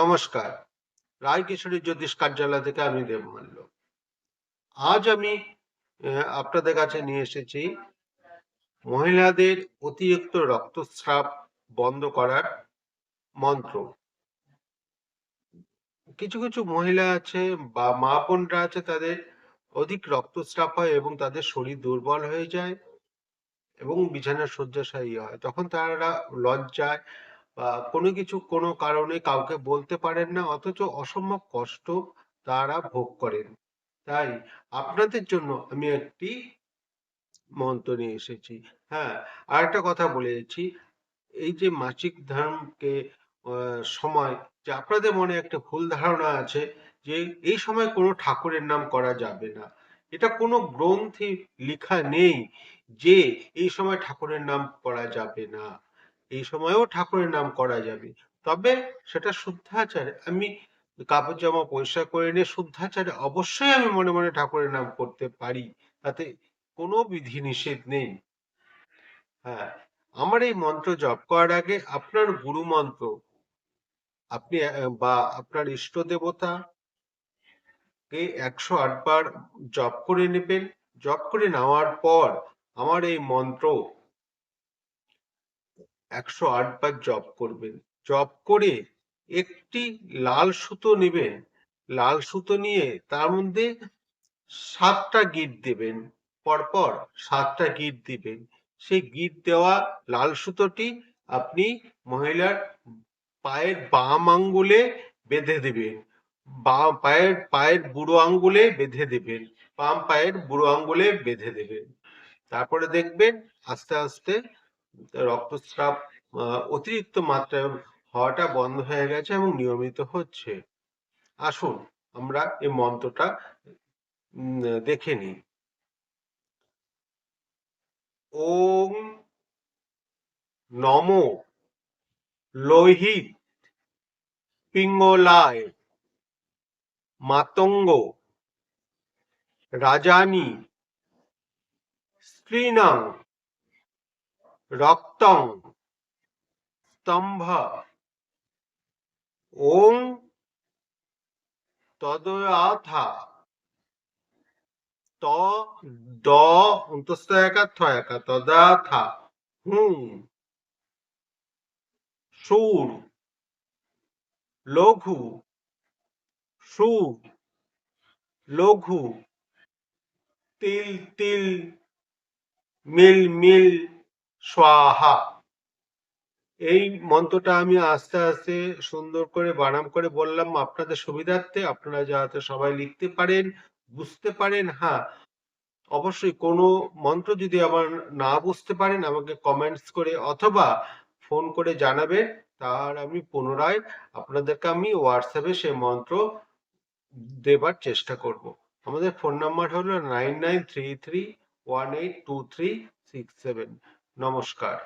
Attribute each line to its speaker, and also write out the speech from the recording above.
Speaker 1: নমস্কার। রায়কিশোরী জ্যোতিষ কার্যালয় থেকে আমি দেবমাল্য। আজ আমি আপনাদের কাছে নিয়ে এসেছি মহিলাদের অতিরিক্ত রক্তস্রাব বন্ধ করার মন্ত্র। কিছু কিছু মহিলা আছে বা মা বোনরা আছে, তাদের অধিক রক্তস্রাব হয় এবং তাদের শরীর দুর্বল হয়ে যায় এবং বিছানায় শয্যাশায়ী হয়। তখন তারা লজ্জায় বা কোনো কারণে কাউকে বলতে পারেন না, অথচ অসম্ভব কষ্ট তারা ভোগ করেন। তাই আপনাদের জন্য আমি একটি মন্ত্র নিয়ে এসেছি। হ্যাঁ, আরেকটা কথা বলে যাচ্ছি, এই যে মাসিক ধর্মকে সময়, যে আপনাদের মনে একটা ভুল ধারণা আছে যে এই সময় কোনো ঠাকুরের নাম করা যাবে না। এটা কোনো গ্রন্থে লেখা নেই যে এই সময় ঠাকুরের নাম করা যাবে না। এই সময়েও ঠাকুরের নাম করা যাবে, তবে সেটা শুদ্ধাচারে। আমি কাপড় জামা পরিষ্কার করে নিয়ে শুদ্ধাচারে অবশ্যই আমি মনে মনে ঠাকুরের নাম করতে পারি, তাতে কোনো বিধি নিষেধ নেই। হ্যাঁ, আমার এই মন্ত্র জপ করার আগে আপনার গুরু মন্ত্র আপনি বা আপনার ইষ্ট দেবতা কে 108 বার জপ করে নেবেন। জপ করে নেওয়ার পর আমার এই মন্ত্র 108 বার জপ করবেন। জপ করে একটি লাল সুতো নেবেন। লাল সুতো নিয়ে তার মধ্যে 7টা গিঁট দেবেন। পরপর 7টা গিঁট দিবেন। সেই গিঁট দেওয়া লাল সুতোটি আপনি মহিলার পায়ের বাম আঙ্গুলে বেঁধে দেবেন। পায়ের বুড়ো আঙ্গুলে বেঁধে দেবেন। বাম পায়ের বুড়ো আঙ্গুলে বেঁধে দেবেন। তারপরে দেখবেন আস্তে আস্তে রক্তস্রাব অতিরিক্ত মাত্রায় হওয়াটা বন্ধ হয়ে গেছে এবং নিয়মিত হচ্ছে। আসুন আমরা এই মন্ত্রটা দেখে নিই। ওম নমো লোহিত পিঙ্গলায় মাতঙ্গ রাজানি স্ত্রীণং রক্তং স্তম্ভ ওং তদয়াথা ত দ অন্তস্থ একা থ একা তদাথা হুম সুর লঘু সুর লঘু তিল তিল মিল মিল স্বাহা। এই মন্ত্রটা আমি আস্তে আস্তে সুন্দর করে বানাম করে বললাম আপনাদের সুবিধার্থে, আপনারা যাতে সবাই লিখতে পারেন, বুঝতে পারেন। হ্যাঁ, অবশ্যই কোনো মন্ত্র যদি আবার না বুঝতে পারেন আমাকে কমেন্টস করে অথবা ফোন করে জানাবেন, তার আমি পুনরায় আপনাদেরকে আমি হোয়াটসঅ্যাপে সেই মন্ত্র দেবার চেষ্টা করব। আমাদের ফোন নাম্বার হলো 9933182367। নমস্কার।